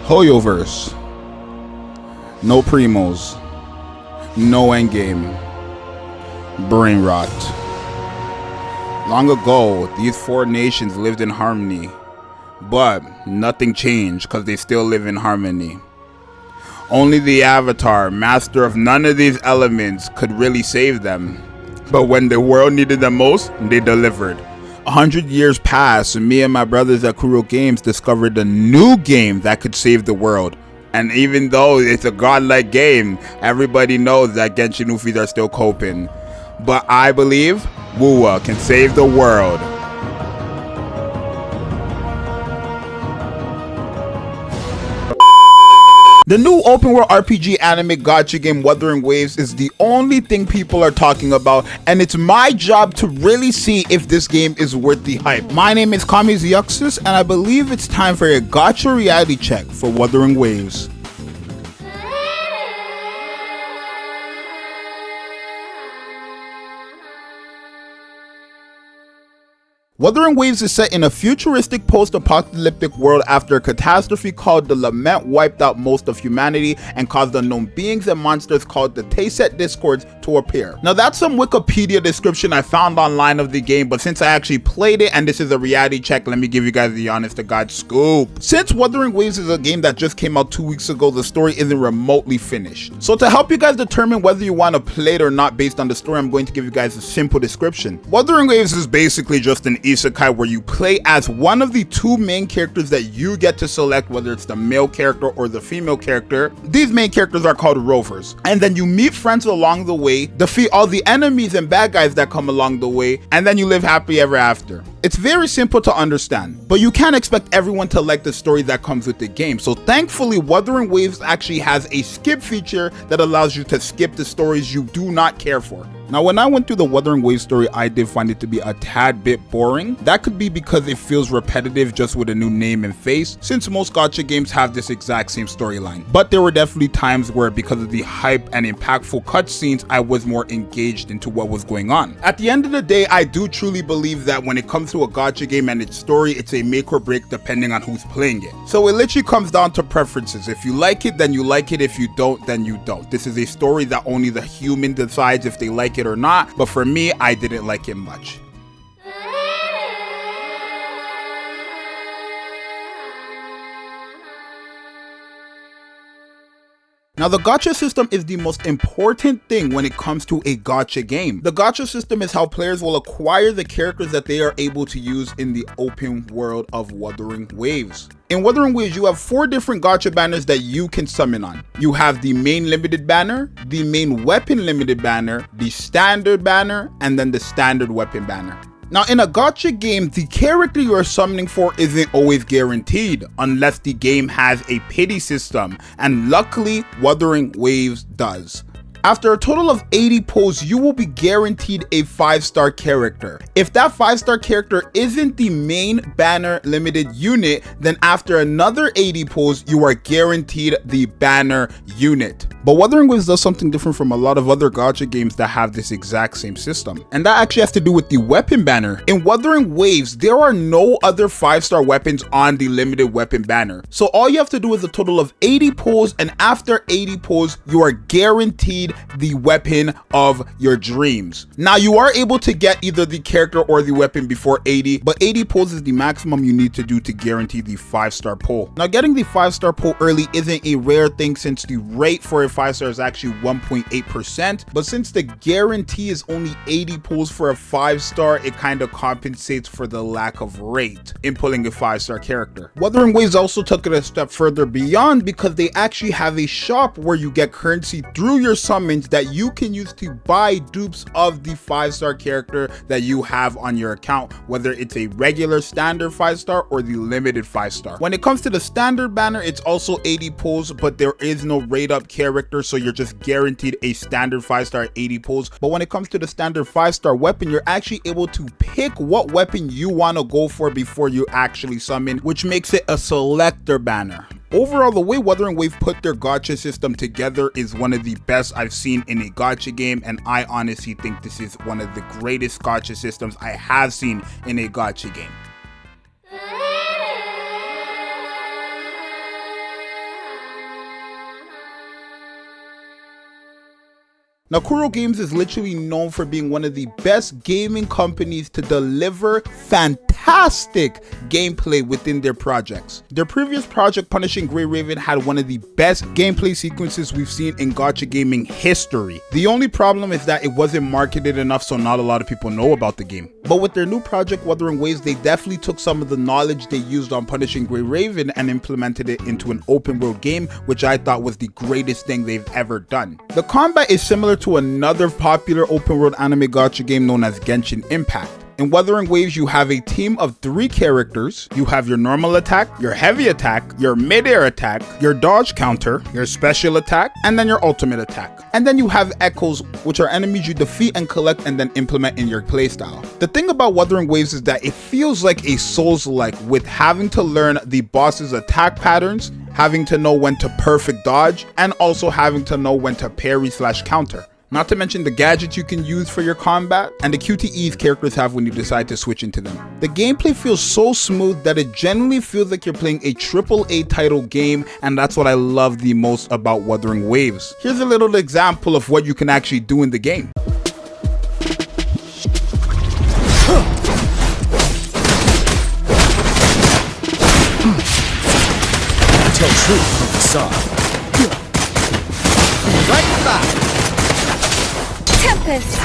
Hoyoverse. No primos. No endgame. Brain rot. Long ago, these four nations lived in harmony, but nothing changed because they still live in harmony. Only the Avatar, master of none of these elements, could really save them. But when the world needed them most, they delivered. 100 years passed, and me and my brothers at Kuro Games discovered a new game that could save the world. And even though it's a godlike game, everybody knows that Genshin Ufis are still coping. But I believe Wuwa can save the world. The new open world RPG anime gacha game Wuthering Waves is the only thing people are talking about, and it's my job to really see if this game is worth the hype. My name is Kamizuxus, and I believe it's time for a gacha reality check for Wuthering Waves. Wuthering Waves is set in a futuristic post-apocalyptic world after a catastrophe called the Lament wiped out most of humanity and caused unknown beings and monsters called the Tayset Discords to appear. Now that's some Wikipedia description I found online of the game, but since I actually played it and this is a reality check, let me give you guys the honest to God scoop. Since Wuthering Waves is a game that just came out 2 weeks ago, the story isn't remotely finished. So to help you guys determine whether you want to play it or not based on the story, I'm going to give you guys a simple description. Wuthering Waves is basically just an isekai where you play as one of the two main characters that you get to select, whether it's the male character or the female character. These main characters are called rovers, and then you meet friends along the way, defeat all the enemies and bad guys that come along the way, and then you live happily ever after. It's very simple to understand, but you can't expect everyone to like the story that comes with the game. So thankfully, Wuthering Waves actually has a skip feature that allows you to skip the stories you do not care for. Now, when I went through the Wuthering Waves story, I did find it to be a tad bit boring. That could be because it feels repetitive just with a new name and face, since most gacha games have this exact same storyline. But there were definitely times where, because of the hype and impactful cutscenes, I was more engaged into what was going on. At the end of the day, I do truly believe that when it comes to a gacha game and its story, it's a make or break depending on who's playing it. So it literally comes down to preferences. If you like it, then you like it. If you don't, then you don't. This is a story that only the human decides if they like it or not, but for me, I didn't like it much. Now, the gacha system is the most important thing when it comes to a gacha game. The gacha system is how players will acquire the characters that they are able to use in the open world of Wuthering Waves. In Wuthering Waves, you have 4 different gacha banners that you can summon on. You have the main limited banner, the main weapon limited banner, the standard banner, and then the standard weapon banner. Now, in a gacha game, the character you are summoning for isn't always guaranteed unless the game has a pity system, and luckily, Wuthering Waves does. After a total of 80 pulls, you will be guaranteed a 5-star character. If that 5-star character isn't the main banner limited unit, then after another 80 pulls, you are guaranteed the banner unit. But Wuthering Waves does something different from a lot of other gacha games that have this exact same system, and that actually has to do with the weapon banner. In Wuthering Waves, there are no other 5-star weapons on the limited weapon banner. So all you have to do is a total of 80 pulls, and after 80 pulls, you are guaranteed the weapon of your dreams. Now, you are able to get either the character or the weapon before 80, but 80 pulls is the maximum you need to do to guarantee the 5-star pull. Now, getting the 5-star pull early isn't a rare thing since the rate for a 5-star is actually 1.8%, but since the guarantee is only 80 pulls for a 5-star, it kind of compensates for the lack of rate in pulling a 5-star character. Wuthering Waves also took it a step further beyond because they actually have a shop where you get currency through your summons that you can use to buy dupes of the 5-star character that you have on your account, whether it's a regular standard 5-star or the limited 5-star. When it comes to the standard banner, it's also 80 pulls, but there is no rate up character, so you're just guaranteed a standard 5-star at 80 pulls. But when it comes to the standard 5-star weapon, you're actually able to pick what weapon you want to go for before you actually summon, which makes it a selector banner. Overall, the way Wuthering Wave put their gacha system together is one of the best I've seen in a gacha game, and I honestly think this is one of the greatest gacha systems I have seen in a gacha game. Now, Kuro Games is literally known for being one of the best gaming companies to deliver fantastic gameplay within their projects. Their previous project, Punishing Grey Raven, had one of the best gameplay sequences we've seen in gacha gaming history. The only problem is that it wasn't marketed enough, so not a lot of people know about the game. But with their new project, Wuthering Waves, they definitely took some of the knowledge they used on Punishing Grey Raven and implemented it into an open world game, which I thought was the greatest thing they've ever done. The combat is similar to another popular open world anime gacha game known as Genshin Impact. In Wuthering Waves, you have a team of 3 characters. You have your normal attack, your heavy attack, your mid-air attack, your dodge counter, your special attack, and then your ultimate attack. And then you have echoes, which are enemies you defeat and collect and then implement in your playstyle. The thing about Wuthering Waves is that it feels like a Souls-like, with having to learn the boss's attack patterns, having to know when to perfect dodge, and also having to know when to parry/counter. Not to mention the gadgets you can use for your combat and the QTEs characters have when you decide to switch into them. The gameplay feels so smooth that it genuinely feels like you're playing a AAA title game, and that's what I love the most about Wuthering Waves. Here's a little example of what you can actually do in the game. Tell truth from the side. Right back. Tempest!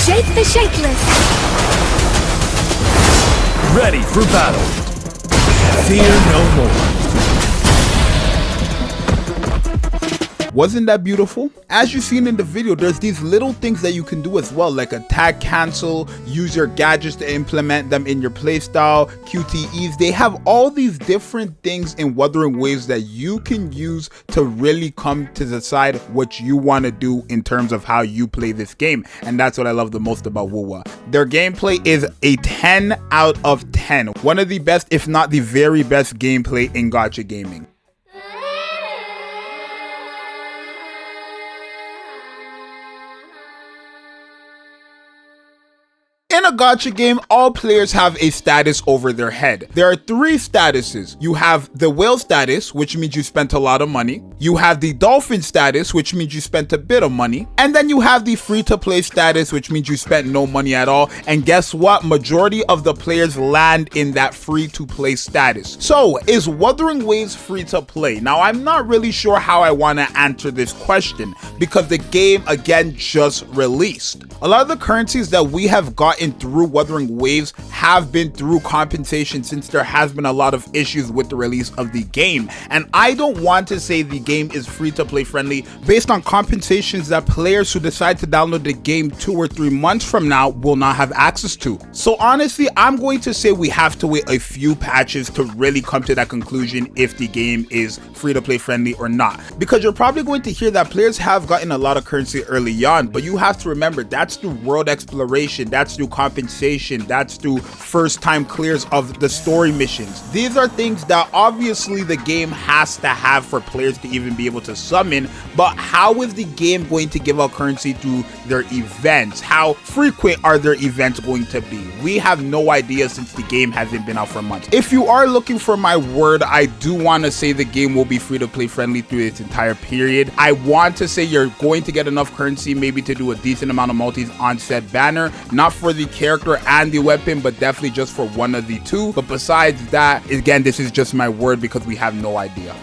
Shape the shapeless! Ready for battle. Fear no more. Wasn't that beautiful? As you've seen in the video, there's these little things that you can do as well, like attack cancel, use your gadgets to implement them in your playstyle, QTEs. They have all these different things in Wuthering Waves that you can use to really come to decide what you want to do in terms of how you play this game. And that's what I love the most about Wuwa. Their gameplay is a 10 out of 10. One of the best, if not the very best gameplay in gacha gaming. In a gacha game, all players have a status over their head. There are 3 statuses. You have the whale status, which means you spent a lot of money. You have the dolphin status, which means you spent a bit of money. And then you have the free-to-play status, which means you spent no money at all. And guess what? Majority of the players land in that free-to-play status. So, is Wuthering Waves free-to-play? Now, I'm not really sure how I want to answer this question because the game, again, just released. A lot of the currencies that we have gotten through Wuthering Waves have been through compensation, since there has been a lot of issues with the release of the game. And I don't want to say the game is free to play friendly based on compensations that players who decide to download the game 2 or 3 months from now will not have access to. So honestly, I'm going to say we have to wait a few patches to really come to that conclusion if the game is free to play friendly or not. Because you're probably going to hear that players have gotten a lot of currency early on, but you have to remember that's through world exploration, that's through compensation, that's through first time clears of the story missions. These are things that obviously the game has to have for players to even be able to summon, but how is the game going to give out currency through their events? How frequent are their events going to be? We have no idea since the game hasn't been out for months. If you are looking for my word, I do want to say the game will be free to play friendly through its entire period. I want to say you're going to get enough currency maybe to do a decent amount of multis on said banner, not for the character and the weapon, but definitely just for one of the 2. But besides that, again, this is just my word because we have no idea.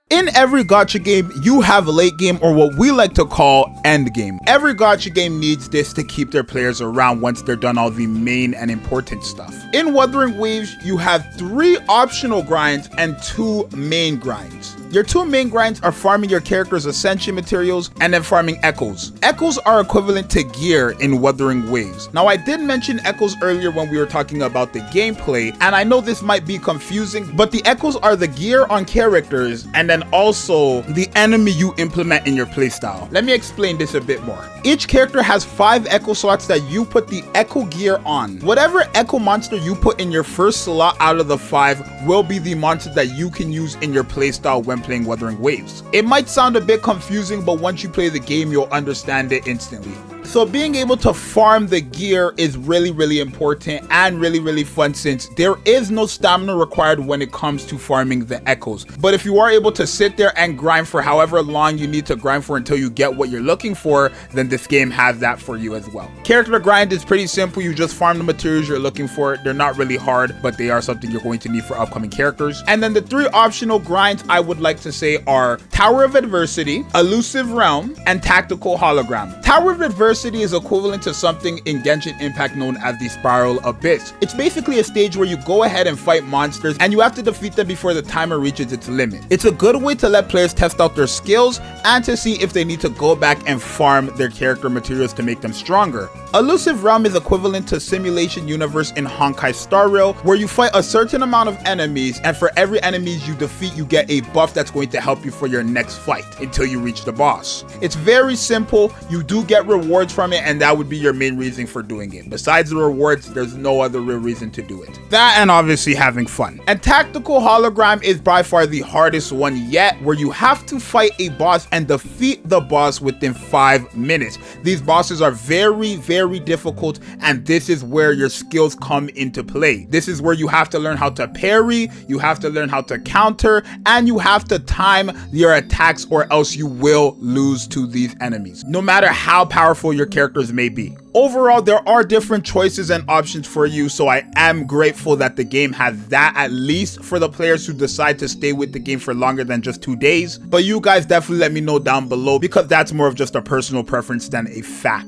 In every gacha game, you have late game, or what we like to call endgame. Every gacha game needs this to keep their players around once they're done all the main and important stuff. In Wuthering Waves, you have 3 optional grinds and 2 main grinds. Your 2 main grinds are farming your character's ascension materials and then farming echoes. Echoes are equivalent to gear in Wuthering Waves. Now, I did mention echoes earlier when we were talking about the gameplay, and I know this might be confusing, but the echoes are the gear on characters and then also the enemy you implement in your playstyle. Let me explain this a bit more. Each character has 5 echo slots that you put the echo gear on. Whatever echo monster you put in your first slot out of the 5 will be the monster that you can use in your playstyle when playing Wuthering Waves. It might sound a bit confusing, but once you play the game, you'll understand it instantly. So being able to farm the gear is really important and really fun, since there is no stamina required when it comes to farming the echoes. But if you are able to sit there and grind for however long you need to grind for until you get what you're looking for, then this game has that for you as well. Character grind is pretty simple. You just farm the materials you're looking for. They're not really hard, but they are something you're going to need for upcoming characters. And then the 3 optional grinds I would like to say are Tower of Adversity, Elusive Realm, and Tactical Hologram. Tower of Adversity is equivalent to something in Genshin Impact known as the Spiral Abyss. It's basically a stage where you go ahead and fight monsters and you have to defeat them before the timer reaches its limit. It's a good way to let players test out their skills and to see if they need to go back and farm their character materials to make them stronger. Elusive Realm is equivalent to Simulation Universe in Honkai Star Rail, where you fight a certain amount of enemies, and for every enemies you defeat, you get a buff that's going to help you for your next fight until you reach the boss. It's very simple. You do get rewards from it, and that would be your main reason for doing it. Besides the rewards, there's no other real reason to do it. That and obviously having fun. And Tactical Hologram is by far the hardest one yet, where you have to fight a boss and defeat the boss within 5 minutes. These bosses are very difficult, and this is where your skills come into play. This is where you have to learn how to parry, you have to learn how to counter, and you have to time your attacks, or else you will lose to these enemies, no matter how powerful your characters may be. Overall, there are different choices and options for you, so I am grateful that the game has that, at least for the players who decide to stay with the game for longer than just 2 days. But you guys definitely let me know down below, because that's more of just a personal preference than a fact.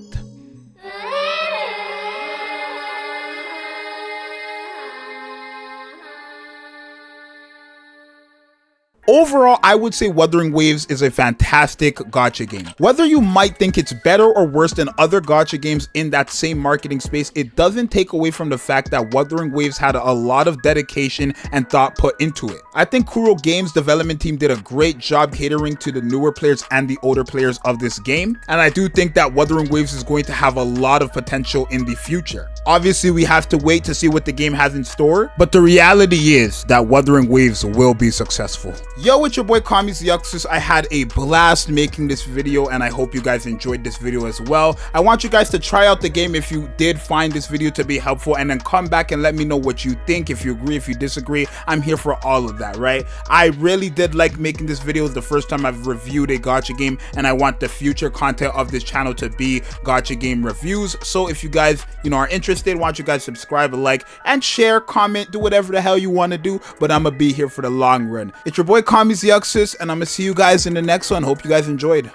Overall, I would say Wuthering Waves is a fantastic gacha game. Whether you might think it's better or worse than other gacha games in that same marketing space, it doesn't take away from the fact that Wuthering Waves had a lot of dedication and thought put into it. I think Kuro Games' development team did a great job catering to the newer players and the older players of this game, and I do think that Wuthering Waves is going to have a lot of potential in the future. Obviously, we have to wait to see what the game has in store, but the reality is that Wuthering Waves will be successful. Yo, it's your boy Kami's Yuxus. I had a blast making this video, and I hope you guys enjoyed this video as well. I want you guys to try out the game if you did find this video to be helpful, and then come back and let me know what you think. If you agree, if you disagree, I'm here for all of that, right? I really did like making this video. It's the first time I've reviewed a gacha game, and I want the future content of this channel to be gacha game reviews. So if you guys, are interested, why don't you guys subscribe, like, and share, comment, do whatever the hell you want to do, but I'm gonna be here for the long run. It's your boy Kami's Yuxus, and I'm gonna see you guys in the next one. Hope you guys enjoyed.